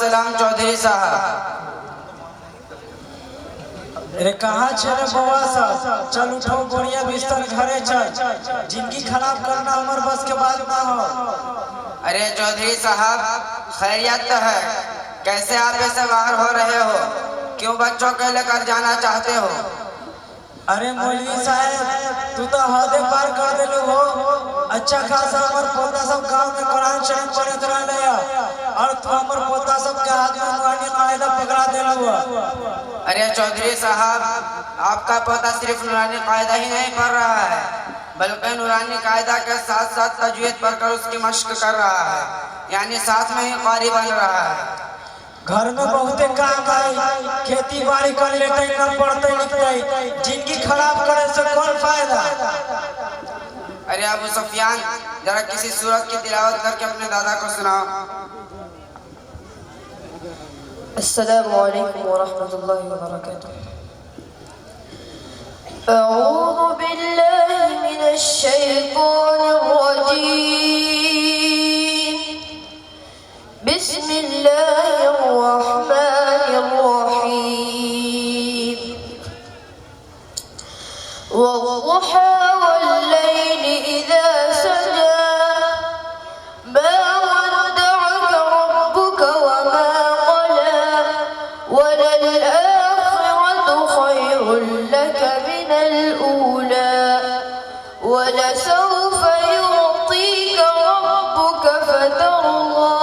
السلام چودھری صاحب. ارے کہاں چھلے بوا صاحب؟ چل اٹھو بڑھیا بستر گھرے چل. زندگی خراب کرنا ہمار بس کے بات نہ ہو. ارے چودھری صاحب خیریت تو ہے. کیسے آپ ایسے باہر ہو رہے ہو؟ کیوں بچوں کو لے کر جانا چاہتے ہو؟ ارے مولوی صاحب تو حد پار کر دے ہو. اچھا خاصا ہمار پوتا سب گاؤں میں قرآن شریف پڑھت رہ لیا اور تو ہمار پوتا سب کے ہاتھ میں نورانی قاعدہ پکڑا دے ہوا. ارے چودھری صاحب آپ کا پوتا صرف نورانی قاعدہ ہی نہیں پڑھ رہا ہے بلکہ نورانی قاعدہ کے ساتھ ساتھ تجوید پڑھ کر اس کی مشق کر رہا ہے. یعنی ساتھ میں ہی قاری بن رہا ہے. گھر میں بہتے کام آئی. کھیتی باڑی کر لیتے نہ پڑھتے لکھتے. زندگی خراب کرے سے کون فائدہ؟ ارے ابو سفیان ذرا کسی سورت کی تلاوت کر کے اپنے دادا کو سناؤ. السلام علیکم ورحمۃ اللہ وبرکاتہ. اعوذ باللہ من الشیطان الرجیم. بسم اللہ الرحمن الرحیم. والضحى والليل إذا سجى ما ودعك ربك وما قلى وللآخرة خير لك من الأولى ولسوف يعطيك ربك فترضى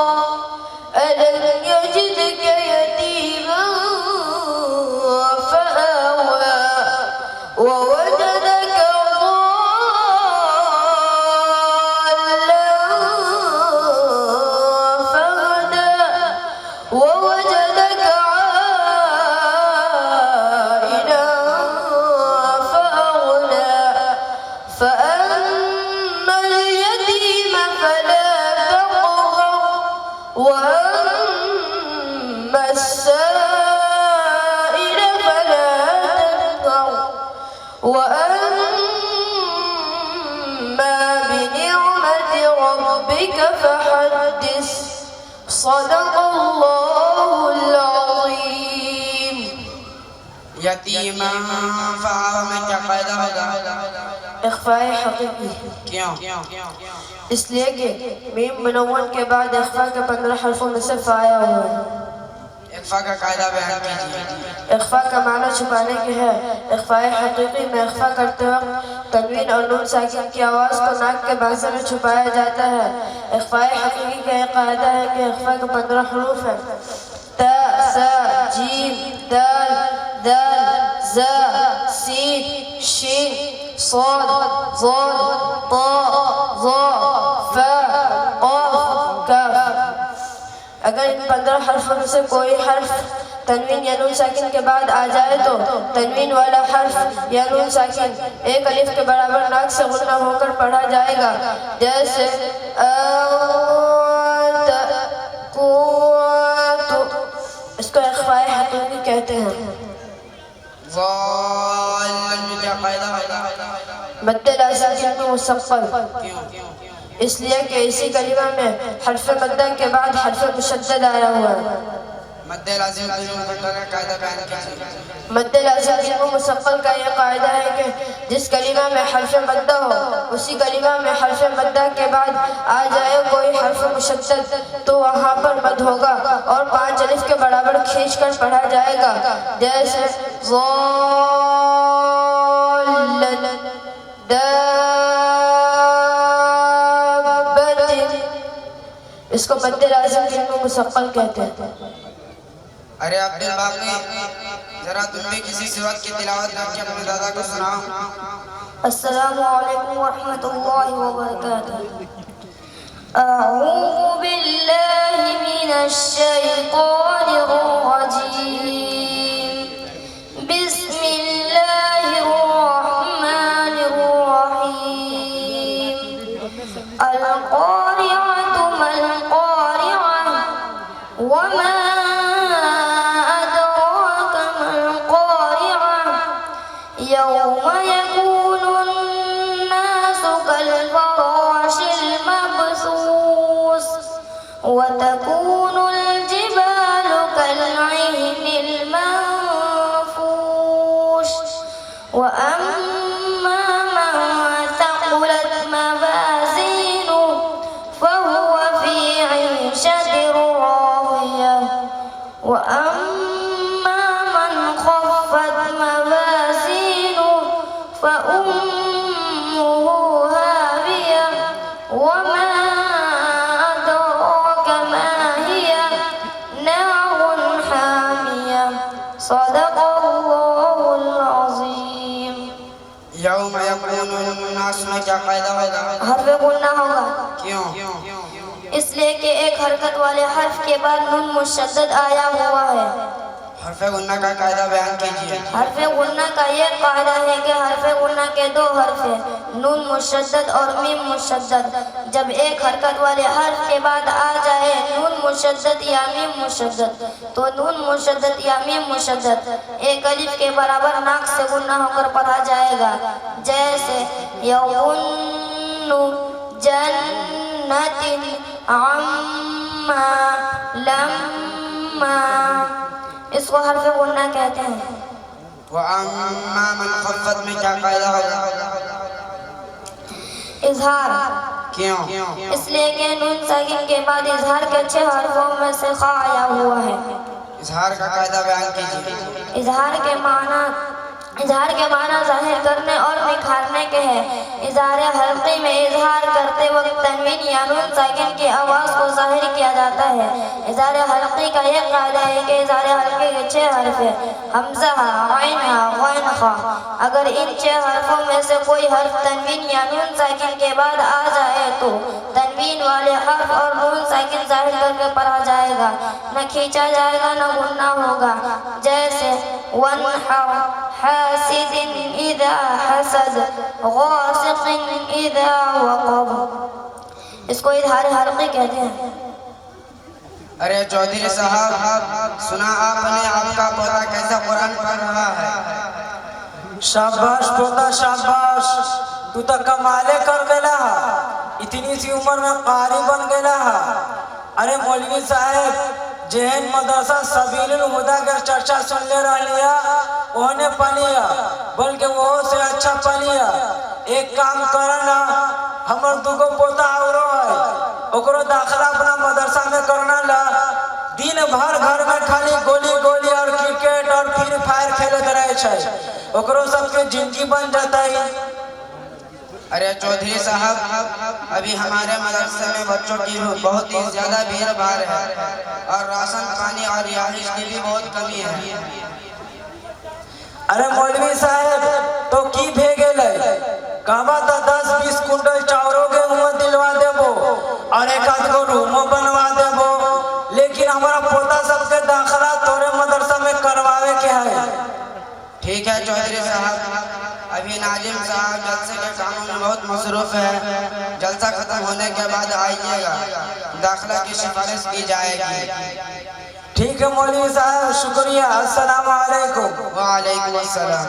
ألم يجدك يتيما فآوى ووجدك ضالا فهدى ووجدك عائلا فأغنى فأما اليتيم فلا تقهر وأما السائل فلا تنهر وأما بنعمة ربك فحدث. صدق الله العظيم. یتیما فآوی میں کیا قاعدہ ہوگا؟ اخفاء حقیقی. کیوں؟ اس لیے کہ میم منون کے بعد اخفاء کے 15 حرفوں میں صرف آیا ہوا ہے. اخفاء کا قاعدہ بیان کیجیے. اخفاء کا معنی چھپانے کے ہے. اخفاء حقیقی میں اخفاء کرتے وقت تنوین اور نون ساکن کی آواز کو ناک کے باعث میں چھپایا جاتا ہے. اخفاء حقیقی کا یہ قاعدہ ہے کہ اخفاء کے 15 حروف ہیں. تا سا جیم دال دال زا سین شین صاد ضاد طا ظا فا قاف کاف. اگر ان 15 حرفوں میں سے کوئی حرف تنوین یا نون ساکن کے بعد آ جائے تو تنوین والا حرف یا نون ساکن ایک الف کے برابر ناک سے غنہ ہو کر پڑھا جائے گا. جیسے اس کو اخفاء حقیقی کہتے ہیں. ضالن میں کیا قاعدہ ہوگا؟ مد لازم میں مستقل. اس لیے کہ اسی کلمہ میں حرف مدہ کے بعد حرف مشدد آیا ہوا ہے. مد لازم کا قاعدہ بیان کیجیے. مد لازم مستقل کا یہ قاعدہ ہے کہ جس کلمہ میں حرف مدہ ہو اسی کلمہ میں حرف مدہ کے بعد آ جائے کوئی حرف مشدد تو وہاں پر مد ہوگا اور 5 الف کے برابر کھینچ کر پڑھا جائے گا. جیسے ضالن دابت. اس کو مد لازم مستقل کہتے ہیں. ارے عبد الباقی ذرا تم بھی کسی سورت کی تلاوت کر کے اپنے دادا کو سناؤ. السلام علیکم ورحمۃ اللہ وبرکاتہ. اعوذ باللہ من الشیطان الرجیم. بسم اللہ الرحمن الرحیم. القارعۃ ما القارعۃ وما يوم يكون الناس كالفراش المبثوث وتكون الجبال وأما من ثقلت موازينه فهو في عيشة راضية وأما من خفت موازينه فأمه هاوية وما أدراك ما هي نار حامية صدق الله العظيم. یوم یکون الناس میں کیا قاعدہ ہوگا؟ حرف غنہ ہوگا کیوں؟ اس لیے کہ ایک حرکت والے حرف کے بعد نون مشدد آیا ہوا ہے. حرف غنہ کا قاعدہ بیان کیجیے. حرف غنہ کا یہ قاعدہ ہے کہ حرف غنہ کے دو حرف ہیں، نون مشدد اور میم مشدد. جب ایک حرکت والے حرف کے بعد آ جائے نون مشدد یا میم مشدد تو نون مشدد یا میم مشدد ایک الف کے برابر ناک سے غنہ ہو کر پڑھا جائے گا، جیسے یغن جنت عما لما، اس کو حرف غنہ کہتے ہیں. وَأَمَّا مَنْ خَفَّتْ میں کیا قاعدہ ہوگا؟ اظہار. کیوں؟ اس لیے کہ نون ساکن کے بعد اظہار کے 6 حرفوں میں سے خا آیا ہوا ہے. اظہار کا قاعدہ بیان کیجیے. اظہار کے معنی ظاہر کرنے اور نکھارنے کے ہیں. اظہار حلقی میں اظہار کرتے وقت تنوین یا نون ساکن کی آواز کو ظاہر کیا جاتا ہے. اظہار حلقی کا یہ قاعدہ ہے کہ اظہار حلقی کے 6 حرف ہیں، حمزہ، عین، غین، خا. اگر ان 6 حرفوں میں سے کوئی حرف تنوین یا نون ساکن کے بعد آ جائے تو تنوین والے حرف اور نون ساکن ظاہر کر کے پڑھا جائے گا، نہ کھینچا جائے گا نہ غنہ ہوگا. جیسے وَانْحَرْ حاسد اذا حسد غاسق اذا وقب، اس کو اظہار حلقی کہتے ہیں. ارے چودھری صاحب، سنا آپ نے آپ کا پوتا کیسا قرآن پڑھ رہا ہے؟ شاباش پوتا شاباش، تو تا کمالے کر گلا، اتنی سی عمر میں قاری بن گلا. ارے مولوی صاحب، جہن مدرسہ سبیل الہدا کا چرچا سن لے رہ لیا انہیں پڑھیا، بلکہ وہ سے اچھا پڑھیا. ایک کام کرنا، ہمر دوگو پوتا آورو ہے، اکرو داخلہ اپنا مدرسہ میں کرنا لا. دن بھر گھر میں خالی گولی گولی اور کرکٹ اور فری فائر کھیلتے رہے چھے، اکرو سب کے زندگی بن جاتا ہے. ارے چودھری صاحب، ابھی ہمارے مدرسے میں بچوں کی بہت ہی زیادہ بھیڑ بھاڑ ہے اور راشن پانی اور رہائش کی بھی بہت کمی ہے. ارے مولوی صاحب تو کی بھیگے لے، کہاں تا 10-20 کنٹل چاوروں کے ہوں دلوا دے بو اور ایک آدھ کو روموں بنوا دے بو، لیکن ہمارا پوتا سب کے داخلہ تورے مدرسہ میں کرواوے کے ہے. ٹھیک ہے چودھری صاحب، ابھی ناظم صاحب جلسے کے کاموں میں بہت مصروف ہے، جلسہ ختم ہونے کے بعد آئیے گا، داخلہ کی سفارش کی جائے گی. ٹھیک ہے مولوی صاحب، شکریہ. السلام علیکم. وعلیکم السلام.